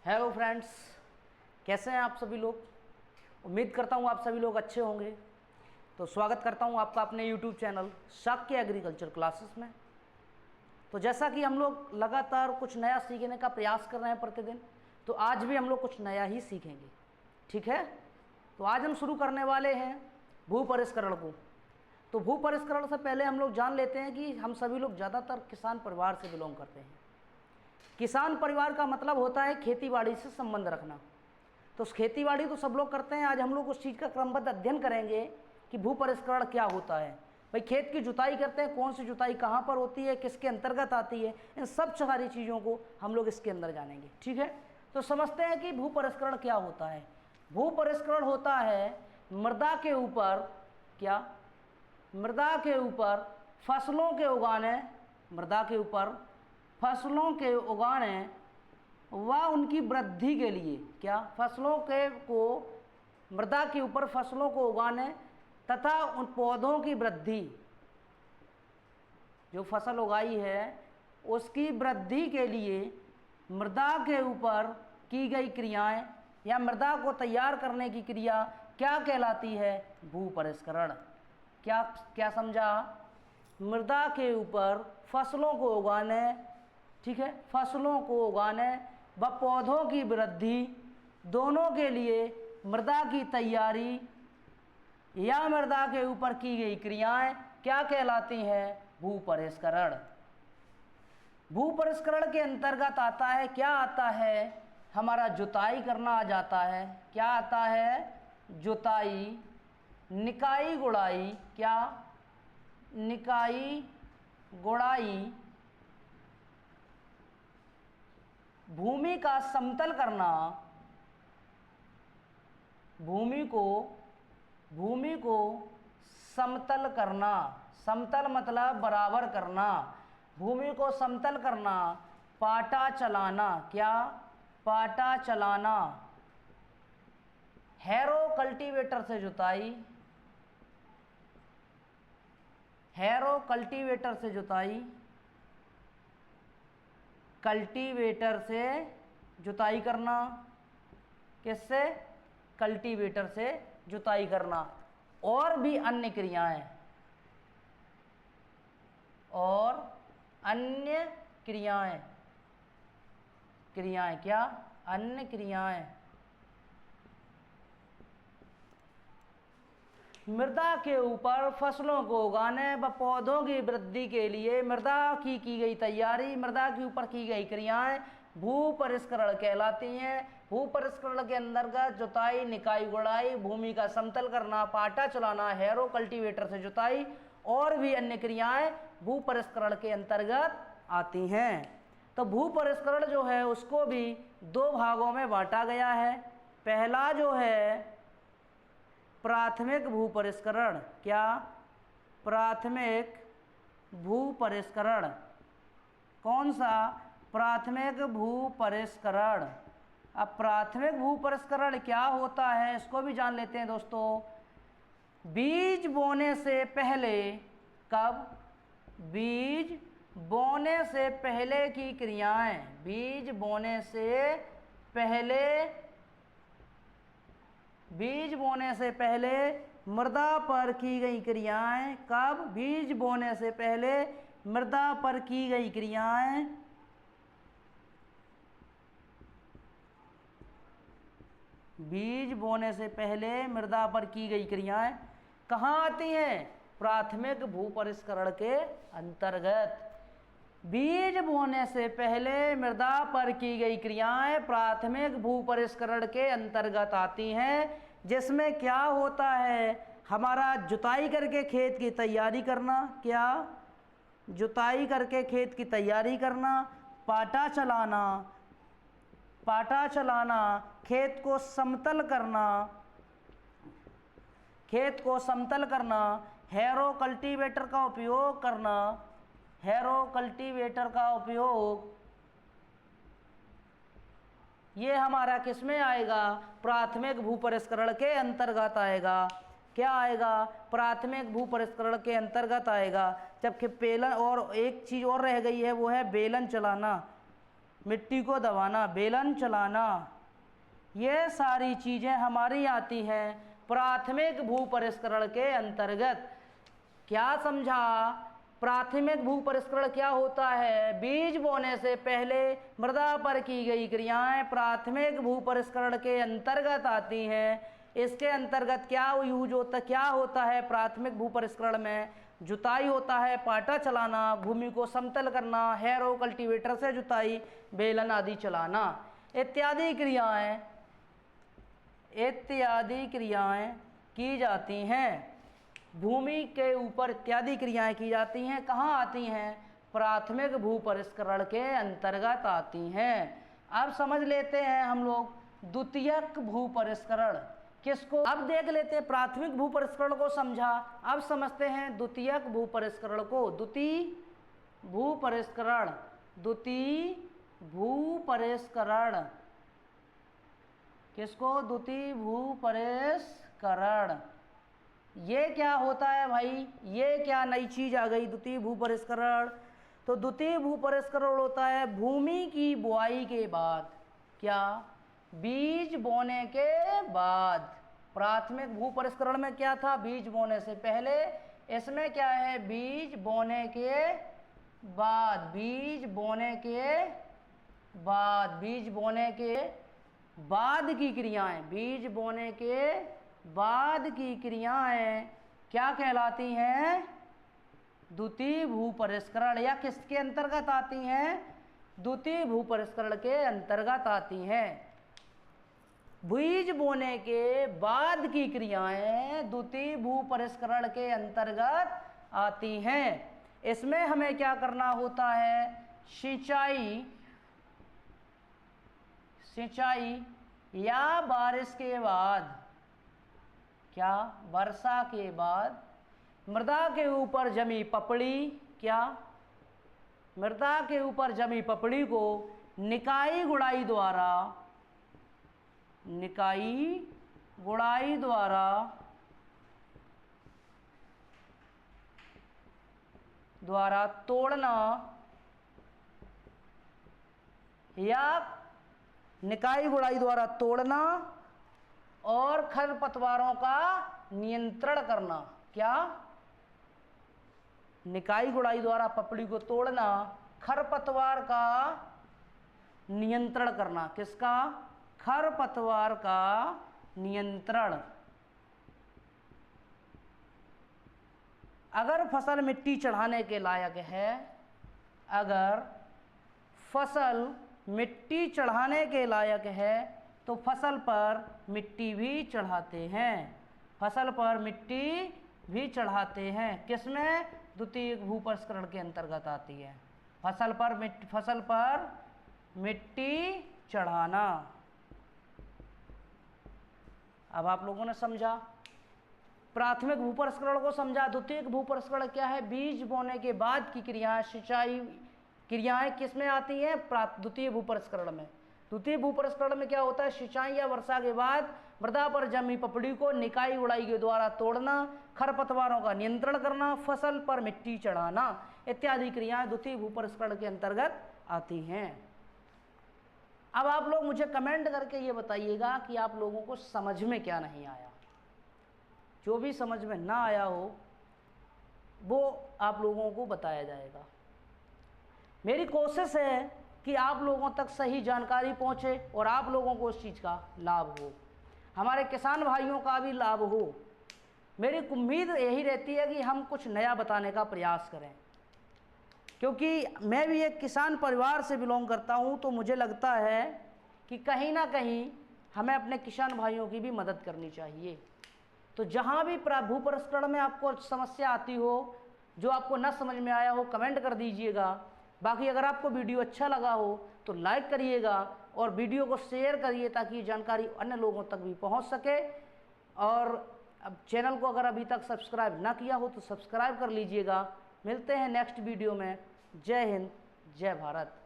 Hello friends, कैसे हैं आप सभी लोग। उम्मीद करता हूं आप सभी लोग अच्छे होंगे। तो स्वागत करता हूं आपका अपने YouTube channel Shakya agriculture classes में। तो जैसा कि हम लोग लगातार कुछ नया सीखने का प्रयास कर रहे हैं प्रतिदिन, तो आज भी हम लोग कुछ नया ही सीखेंगे। ठीक है, तो आज हम शुरू करने वाले हैं भू परिष्करण को। तो भू परिष्करण से पहले हम लोग जान लेते हैं कि हम सभी लोग ज़्यादातर किसान परिवार से बिलोंग करते हैं। किसान परिवार का मतलब होता है खेती बाड़ी से संबंध रखना। तो खेती बाड़ी तो सब लोग करते हैं। आज हम लोग उस चीज़ का क्रमबद्ध अध्ययन करेंगे कि भू परिष्करण क्या होता है। भाई खेत की जुताई करते हैं, कौन सी जुताई कहाँ पर होती है, किसके अंतर्गत आती है, इन सब सारी चीज़ों को हम लोग इसके अंदर जानेंगे। ठीक है, तो समझते हैं कि भू परिष्करण क्या होता है। भू परिष्करण होता है मृदा के ऊपर मृदा के ऊपर फसलों के उगाने, मृदा के ऊपर फसलों के उगाने व उनकी वृद्धि के लिए मृदा के ऊपर फसलों को उगाने तथा उन पौधों की वृद्धि, जो फसल उगाई है उसकी वृद्धि के लिए मृदा के ऊपर की गई क्रियाएं या मृदा को तैयार करने की क्रिया क्या कहलाती है? भू परिष्करण। क्या समझा? मृदा के ऊपर फसलों को उगाने, ठीक है, फसलों को उगाने व पौधों की वृद्धि दोनों के लिए मृदा की तैयारी या मृदा के ऊपर की गई क्रियाएं क्या कहलाती हैं? भू परिष्करण। भू परिष्करण के अंतर्गत आता है, क्या आता है? हमारा जुताई करना आ जाता है। क्या आता है? जुताई, निकाई गुड़ाई, क्या? निकाई गुड़ाई, भूमि का समतल करना, भूमि को समतल करना। समतल मतलब बराबर करना, भूमि को समतल करना। पाटा चलाना, क्या? पाटा चलाना। हैरो कल्टीवेटर से जुताई, हैरो कल्टीवेटर से जुताई, कल्टीवेटर से जुताई करना। किससे? कल्टीवेटर से जुताई करना। और भी अन्य क्रियाएं, और अन्य क्रियाएं, क्या? अन्य क्रियाएं। मृदा के ऊपर फसलों को उगाने व पौधों की वृद्धि के लिए मृदा की गई तैयारी, मृदा के ऊपर की गई क्रियाएं भू परिष्करण कहलाती हैं। भू परिष्करण के अंतर्गत जुताई, निकाई गुड़ाई, भूमि का समतल करना, पाटा चलाना, हैरो कल्टीवेटर से जुताई और भी अन्य क्रियाएं भू परिष्करण के अंतर्गत आती हैं। तो भू परिष्करण जो है उसको भी दो भागों में बांटा गया है। पहला जो है प्राथमिक भू परिष्करण, क्या? प्राथमिक भू परिष्करण। कौन सा? प्राथमिक भू परिष्करण। अब प्राथमिक भू परिष्करण क्या होता है इसको भी जान लेते हैं दोस्तों। बीज बोने से पहले, कब? बीज बोने से पहले की क्रियाएं, बीज बोने से पहले, बीज बोने से पहले मृदा पर की गई क्रियाएं। कब? बीज बोने से पहले मृदा पर की गई क्रियाएं बीज बोने से पहले मृदा पर की गई क्रियाएं कहाँ आती हैं? प्राथमिक भू परिष्करण के अंतर्गत। बीज बोने से पहले मृदा पर की गई क्रियाएं प्राथमिक भू परिष्करण के अंतर्गत आती हैं, जिसमें क्या होता है? हमारा जुताई करके खेत की तैयारी करना, क्या? जुताई करके खेत की तैयारी करना, पाटा चलाना, पाटा चलाना, खेत को समतल करना, खेत को समतल करना, हैरो कल्टीवेटर का उपयोग करना, हैरो कल्टीवेटर का उपयोग, ये हमारा किस में आएगा? प्राथमिक भू परिष्करण के अंतर्गत आएगा। क्या आएगा? प्राथमिक भू परिष्करण के अंतर्गत आएगा। जबकि बेलन, और एक चीज़ और रह गई है, वो है बेलन चलाना। मिट्टी को दबाना, बेलन चलाना, ये सारी चीज़ें हमारी आती हैं प्राथमिक भू परिष्करण के अंतर्गत। क्या समझा? प्राथमिक भू परिष्करण क्या होता है? बीज बोने से पहले मृदा पर की गई क्रियाएं प्राथमिक भू परिष्करण के अंतर्गत आती हैं। इसके अंतर्गत क्या यूज होता, क्या होता है प्राथमिक भू परिष्करण में? जुताई होता है, पाटा चलाना, भूमि को समतल करना, हैरो कल्टीवेटर से जुताई, बेलन आदि चलाना, इत्यादि क्रियाएं की जाती हैं। भूमि के ऊपर इत्यादि क्रियाएं की जाती हैं। कहाँ आती हैं? प्राथमिक भू परिष्करण के अंतर्गत आती हैं। अब समझ लेते हैं हम लोग द्वितीयक भू परिष्करण किसको। अब देख लेते हैं प्राथमिक भू परिष्करण को समझा, अब समझते हैं द्वितीयक भू परिष्करण को। द्वितीय भू परिष्करण किसको? द्वितीय भू परिष्करण। ये क्या होता है भाई? ये क्या नई चीज आ गई? द्वितीय भू परिष्करण। तो द्वितीय भू परिष्करण होता है भूमि की बुआई के बाद। क्या? बीज बोने के बाद। प्राथमिक भू परिष्करण में क्या था? बीज बोने से पहले। इसमें क्या है? बीज बोने के बाद। बीज बोने के बाद की क्रियाएं, बीज बोने के बाद की क्रियाएं क्या कहलाती हैं? द्वितीय भू परिष्करण। या किसके अंतर्गत आती हैं? द्वितीय भू परिष्करण के अंतर्गत आती हैं। बीज बोने के बाद की क्रियाएं द्वितीय भू परिष्करण के अंतर्गत आती हैं। इसमें हमें क्या करना होता है? सिंचाई या बारिश के बाद, क्या? वर्षा के बाद मृदा के ऊपर जमी पपड़ी, क्या? मृदा के ऊपर जमी पपड़ी को निकाई गुड़ाई द्वारा तोड़ना, या निकाई गुड़ाई द्वारा तोड़ना और खरपतवारों का नियंत्रण करना। क्या? निकाई गुड़ाई द्वारा पपड़ी को तोड़ना, खरपतवार का नियंत्रण करना। किसका? खरपतवार का नियंत्रण। अगर फसल मिट्टी चढ़ाने के लायक है, अगर फसल मिट्टी चढ़ाने के लायक है तो फसल पर मिट्टी भी चढ़ाते हैं। फसल पर मिट्टी भी चढ़ाते हैं। किसमें? द्वितीय भू परिष्करण के अंतर्गत आती है। फसल पर मिट्टी चढ़ाना। अब आप लोगों ने समझा, प्राथमिक भू परिष्करण को समझा। द्वितीय भू परिष्करण क्या है? बीज बोने के बाद की क्रियाएं, सिंचाई क्रियाएं किसमें आती हैं? द्वितीय भू परिष्करण में। द्वितीय भू परिष्करण में क्या होता है? सिंचाई या वर्षा के बाद मृदा पर जमी पपड़ी को निकाई गुड़ाई के द्वारा तोड़ना, खरपतवारों का नियंत्रण करना, फसल पर मिट्टी चढ़ाना इत्यादि क्रियाएं द्वितीय भू परिष्करण के अंतर्गत आती हैं। अब आप लोग मुझे कमेंट करके ये बताइएगा कि आप लोगों को समझ में क्या नहीं आया। जो भी समझ में ना आया हो वो आप लोगों को बताया जाएगा। मेरी कोशिश है कि आप लोगों तक सही जानकारी पहुंचे और आप लोगों को उस चीज़ का लाभ हो, हमारे किसान भाइयों का भी लाभ हो। मेरी उम्मीद यही रहती है कि हम कुछ नया बताने का प्रयास करें, क्योंकि मैं भी एक किसान परिवार से बिलोंग करता हूं, तो मुझे लगता है कि कहीं ना कहीं हमें अपने किसान भाइयों की भी मदद करनी चाहिए। तो जहां भी भू परिष्करण में आपको समस्या आती हो, जो आपको न समझ में आया हो, कमेंट कर दीजिएगा। बाकी अगर आपको वीडियो अच्छा लगा हो तो लाइक करिएगा और वीडियो को शेयर करिए ताकि ये जानकारी अन्य लोगों तक भी पहुंच सके। और अब चैनल को अगर अभी तक सब्सक्राइब ना किया हो तो सब्सक्राइब कर लीजिएगा। मिलते हैं नेक्स्ट वीडियो में। जय हिंद, जय भारत।